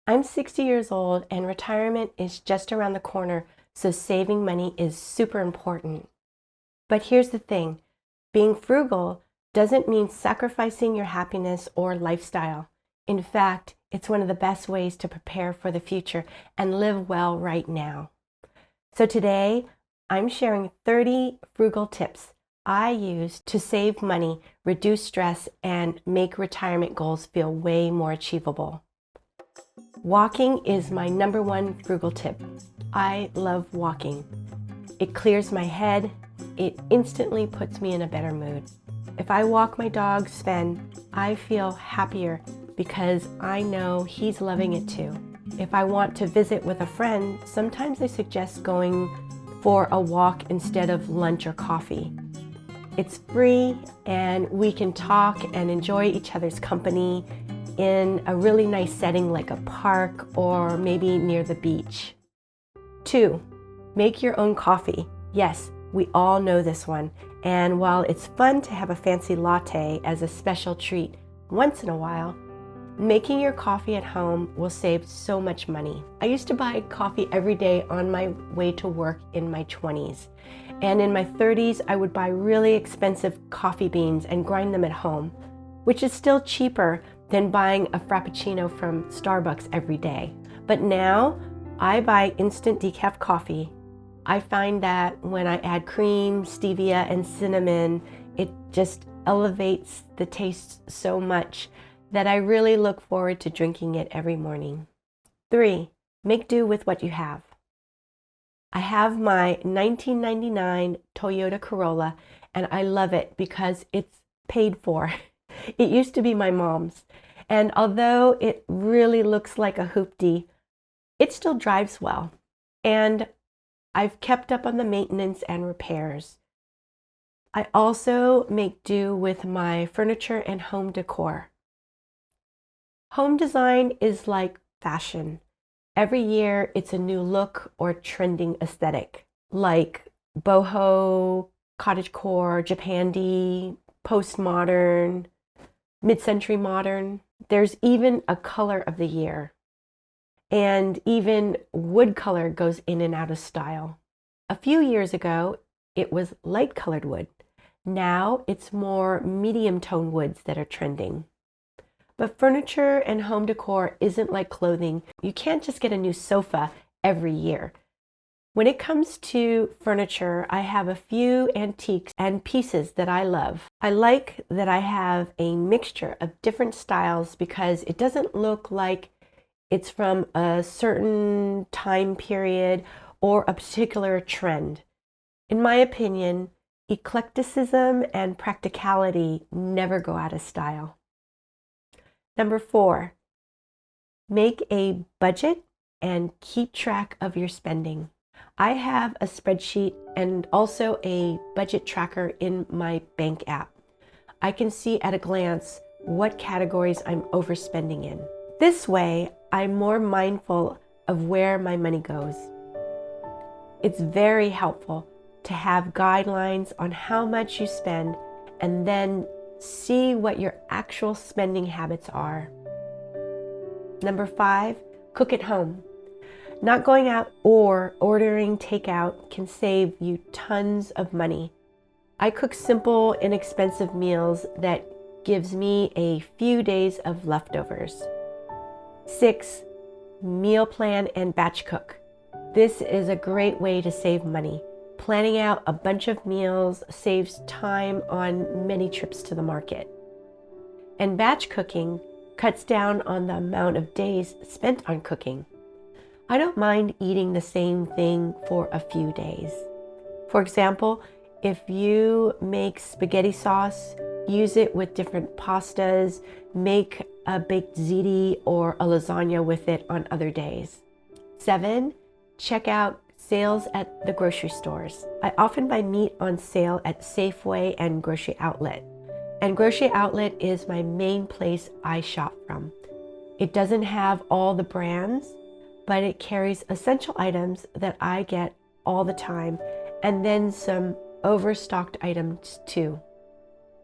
I'm 60 years old and retirement is just around the corner, so saving money is super important. But here's the thing, being frugal doesn't mean sacrificing your happiness or lifestyle. In fact, it's one of the best ways to prepare for the future and live well right now. So today, I'm sharing 30 frugal tips I use to save money, reduce stress, and make retirement goals feel way more achievable. Walking is my #1 frugal tip. I love walking. It clears my head. It instantly puts me in a better mood. If I walk my dog, Sven, I feel happier because I know he's loving it too. If I want to visit with a friend, sometimes I suggest going for a walk instead of lunch or coffee. It's free and we can talk and enjoy each other's company in a really nice setting like a park or maybe near the beach. 2, make your own coffee. Yes, we all know this one. And while it's fun to have a fancy latte as a special treat once in a while, making your coffee at home will save so much money. I used to buy coffee every day on my way to work in my 20s. And in my 30s, I would buy really expensive coffee beans and grind them at home, which is still cheaper than buying a Frappuccino from Starbucks every day. But now, I buy instant decaf coffee. I find that when I add cream, stevia, and cinnamon, it just elevates the taste so much that I really look forward to drinking it every morning. 3, make do with what you have. I have my 1999 Toyota Corolla, and I love it because it's paid for. It used to be my mom's, and although it really looks like a hoopty, it still drives well, and I've kept up on the maintenance and repairs. I also make do with my furniture and home decor. Home design is like fashion. Every year it's a new look or trending aesthetic, like boho, cottagecore, Japandi, postmodern, mid-century modern. There's even a color of the year. And even wood color goes in and out of style. A few years ago, it was light colored wood. Now it's more medium tone woods that are trending. But furniture and home decor isn't like clothing. You can't just get a new sofa every year. When it comes to furniture, I have a few antiques and pieces that I love. I like that I have a mixture of different styles because it doesn't look like it's from a certain time period or a particular trend. In my opinion, eclecticism and practicality never go out of style. 4, make a budget and keep track of your spending. I have a spreadsheet and also a budget tracker in my bank app. I can see at a glance what categories I'm overspending in. This way, I'm more mindful of where my money goes. It's very helpful to have guidelines on how much you spend and then see what your actual spending habits are. 5, cook at home. Not going out or ordering takeout can save you tons of money. I cook simple, inexpensive meals that gives me a few days of leftovers. 6, meal plan and batch cook. This is a great way to save money. Planning out a bunch of meals saves time on many trips to the market. And batch cooking cuts down on the amount of days spent on cooking. I don't mind eating the same thing for a few days. For example, if you make spaghetti sauce, use it with different pastas, make a baked ziti or a lasagna with it on other days. 7, check out sales at the grocery stores. I often buy meat on sale at Safeway and Grocery Outlet. And Grocery Outlet is my main place I shop from. It doesn't have all the brands, but it carries essential items that I get all the time, and then some overstocked items too.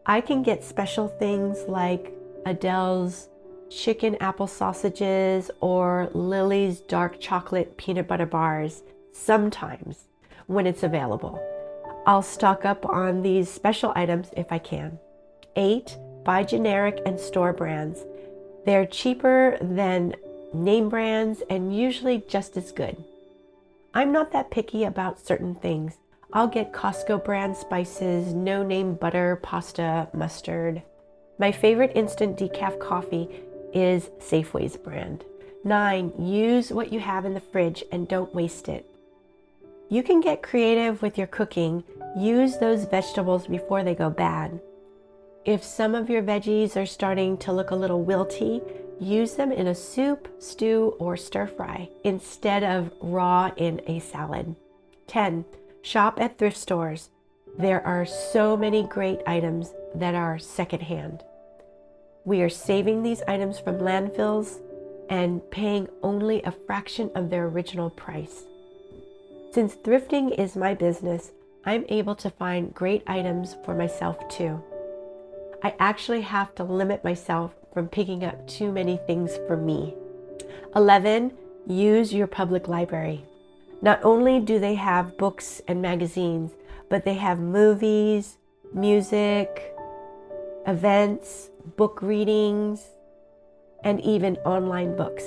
I can get special things like Adele's chicken apple sausages or Lily's dark chocolate peanut butter bars sometimes when it's available. I'll stock up on these special items if I can. 8, buy generic and store brands. They're cheaper than name brands and usually just as good. I'm not that picky about certain things. I'll get Costco brand spices, no name butter, pasta, mustard. My favorite instant decaf coffee is Safeway's brand. 9, use what you have in the fridge and don't waste it. You can get creative with your cooking. Use those vegetables before they go bad. If some of your veggies are starting to look a little wilty, use them in a soup, stew, or stir fry instead of raw in a salad. 10, shop at thrift stores. There are so many great items that are secondhand. We are saving these items from landfills and paying only a fraction of their original price. Since thrifting is my business, I'm able to find great items for myself too. I actually have to limit myself from picking up too many things for me. 11, use your public library. Not only do they have books and magazines, but they have movies, music, events, book readings, and even online books.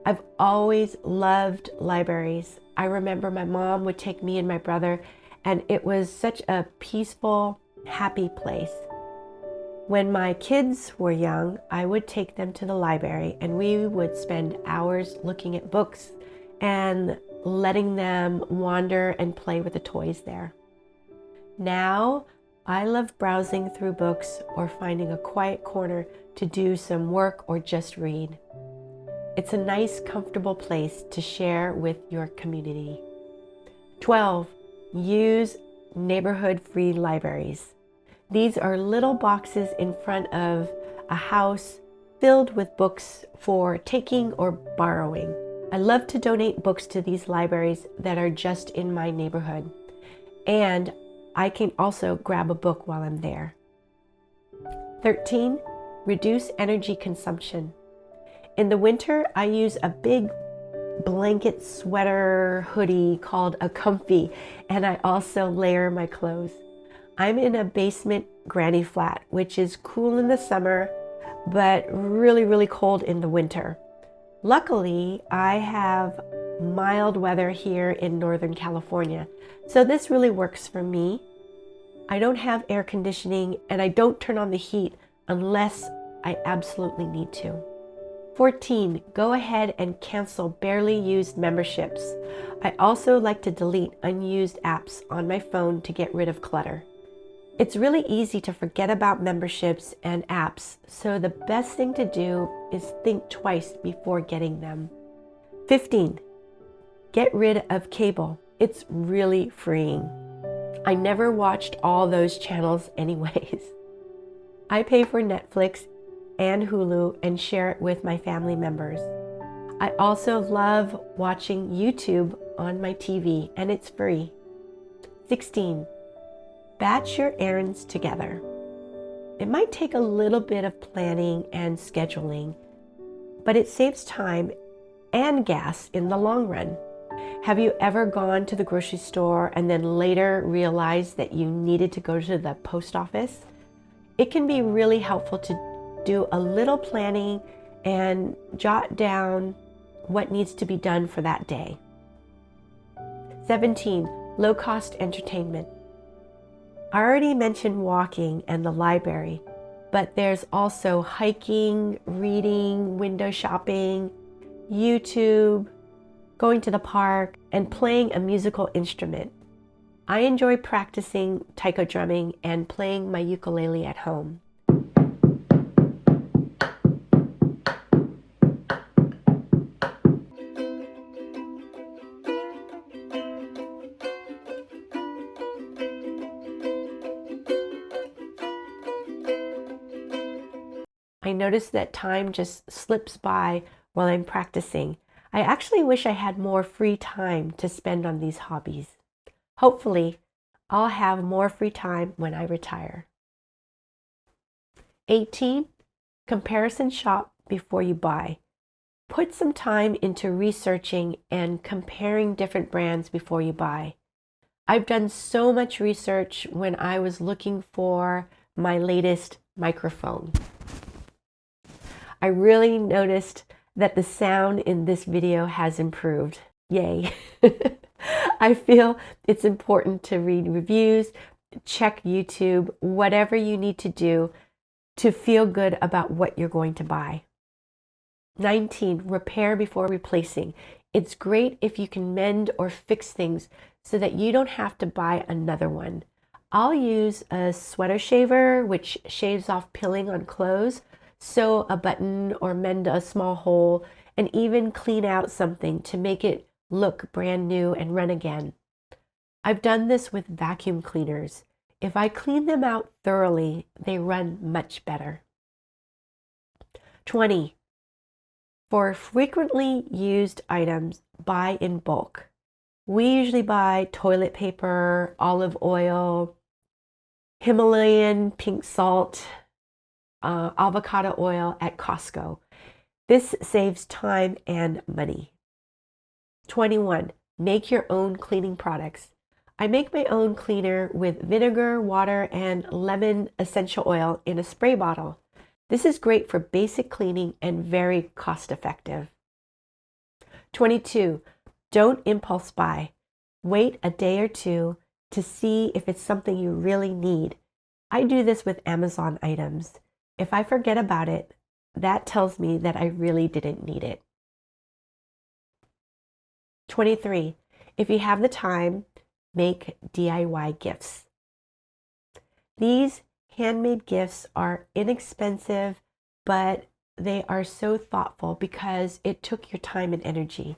I've always loved libraries. I remember my mom would take me and my brother, and it was such a peaceful, happy place. When my kids were young, I would take them to the library and we would spend hours looking at books and letting them wander and play with the toys there. Now, I love browsing through books or finding a quiet corner to do some work or just read. It's a nice, comfortable place to share with your community. 12, use neighborhood-free libraries. These are little boxes in front of a house filled with books for taking or borrowing. I love to donate books to these libraries that are just in my neighborhood. And I can also grab a book while I'm there. 13, reduce energy consumption. In the winter, I use a big blanket sweater hoodie called a comfy, and I also layer my clothes. I'm in a basement granny flat, which is cool in the summer, but really, really cold in the winter. Luckily, I have mild weather here in Northern California, so this really works for me. I don't have air conditioning and I don't turn on the heat unless I absolutely need to. 14, go ahead and cancel barely used memberships. I also like to delete unused apps on my phone to get rid of clutter. It's really easy to forget about memberships and apps, so the best thing to do is think twice before getting them. 15, get rid of cable. It's really freeing. I never watched all those channels anyways. I pay for Netflix and Hulu and share it with my family members. I also love watching YouTube on my TV and it's free. 16, batch your errands together. It might take a little bit of planning and scheduling, but it saves time and gas in the long run. Have you ever gone to the grocery store and then later realized that you needed to go to the post office? It can be really helpful to do a little planning and jot down what needs to be done for that day. 17, low-cost entertainment. I already mentioned walking and the library, but there's also hiking, reading, window shopping, YouTube, going to the park, and playing a musical instrument. I enjoy practicing taiko drumming and playing my ukulele at home. I notice that time just slips by while I'm practicing. I actually wish I had more free time to spend on these hobbies. Hopefully, I'll have more free time when I retire. 18, Comparison shop before you buy. Put some time into researching and comparing different brands before you buy. I've done so much research when I was looking for my latest microphone. I really noticed that the sound in this video has improved. Yay! I feel it's important to read reviews, check YouTube, whatever you need to do to feel good about what you're going to buy. 19, repair before replacing. It's great if you can mend or fix things so that you don't have to buy another one. I'll use a sweater shaver, which shaves off pilling on clothes, sew a button or mend a small hole, and even clean out something to make it look brand new and run again. I've done this with vacuum cleaners. If I clean them out thoroughly, they run much better. 20. For frequently used items, buy in bulk. We usually buy toilet paper, olive oil, Himalayan pink salt, avocado oil at Costco. This saves time and money. 21. Make your own cleaning products. I make my own cleaner with vinegar, water, and lemon essential oil in a spray bottle. This is great for basic cleaning and very cost effective. 22. Don't impulse buy. Wait a day or two to see if it's something you really need. I do this with Amazon items. If I forget about it, that tells me that I really didn't need it. 23. If you have the time, make DIY gifts. These handmade gifts are inexpensive, but they are so thoughtful because it took your time and energy.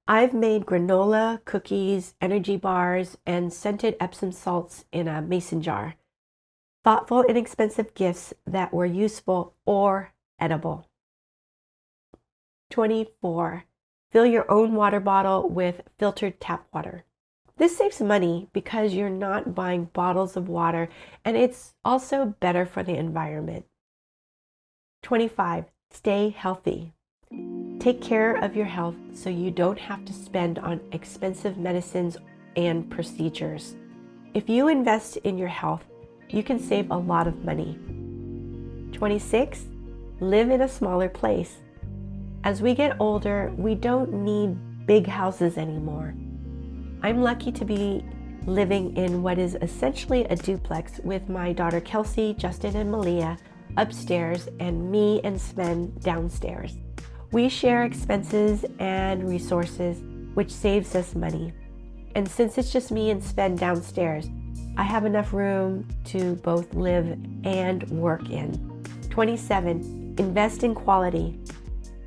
I've made granola, cookies, energy bars, and scented Epsom salts in a mason jar. Thoughtful, inexpensive gifts that were useful or edible. 24. Fill your own water bottle with filtered tap water. This saves money because you're not buying bottles of water, and it's also better for the environment. 25. Stay healthy. Take care of your health so you don't have to spend on expensive medicines and procedures. If you invest in your health, you can save a lot of money. 26. Live in a smaller place. As we get older, we don't need big houses anymore. I'm lucky to be living in what is essentially a duplex with my daughter Kelsey, Justin, and Malia upstairs and me and Sven downstairs. We share expenses and resources, which saves us money. And since it's just me and Sven downstairs, I have enough room to both live and work in. 27. Invest in quality.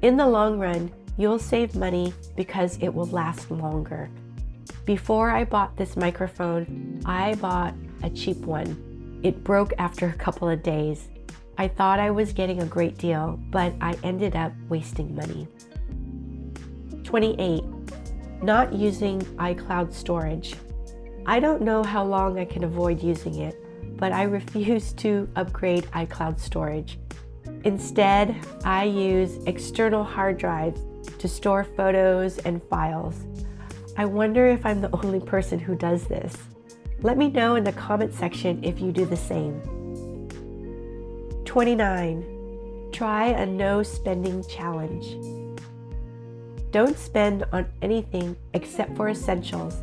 In the long run, you'll save money because it will last longer. Before I bought this microphone, I bought a cheap one. It broke after a couple of days. I thought I was getting a great deal, but I ended up wasting money. 28. Not using iCloud storage. I don't know how long I can avoid using it, but I refuse to upgrade iCloud storage. Instead, I use external hard drives to store photos and files. I wonder if I'm the only person who does this. Let me know in the comment section if you do the same. 29. Try a no spending challenge. Don't spend on anything except for essentials.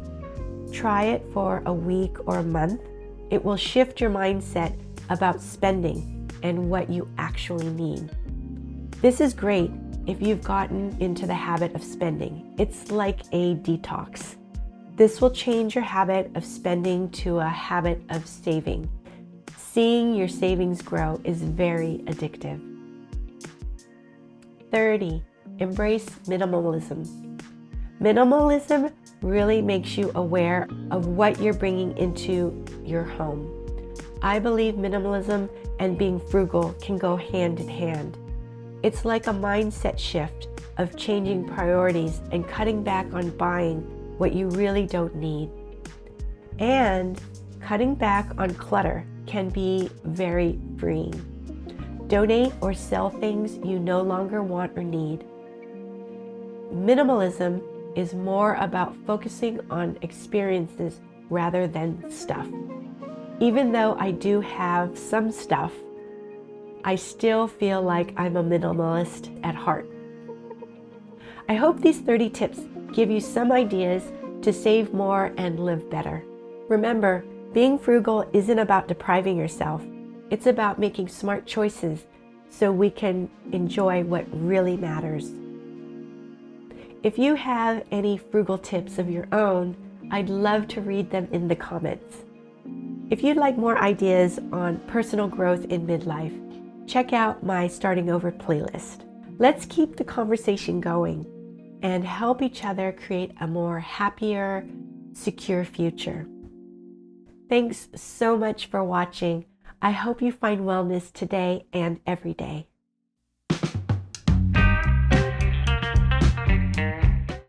Try it for a week or a month. It will shift your mindset about spending and what you actually need. This is great if you've gotten into the habit of spending. It's like a detox. This will change your habit of spending to a habit of saving. Seeing your savings grow is very addictive. 30. Embrace minimalism. Minimalism really makes you aware of what you're bringing into your home. I believe minimalism and being frugal can go hand in hand. It's like a mindset shift of changing priorities and cutting back on buying what you really don't need. And cutting back on clutter can be very freeing. Donate or sell things you no longer want or need. Minimalism is more about focusing on experiences rather than stuff. Even though I do have some stuff, I still feel like I'm a minimalist at heart. I hope these 30 tips give you some ideas to save more and live better. Remember, being frugal isn't about depriving yourself. It's about making smart choices so we can enjoy what really matters. If you have any frugal tips of your own, I'd love to read them in the comments. If you'd like more ideas on personal growth in midlife, check out my Starting Over playlist. Let's keep the conversation going and help each other create a more happier, secure future. Thanks so much for watching. I hope you find wellness today and every day.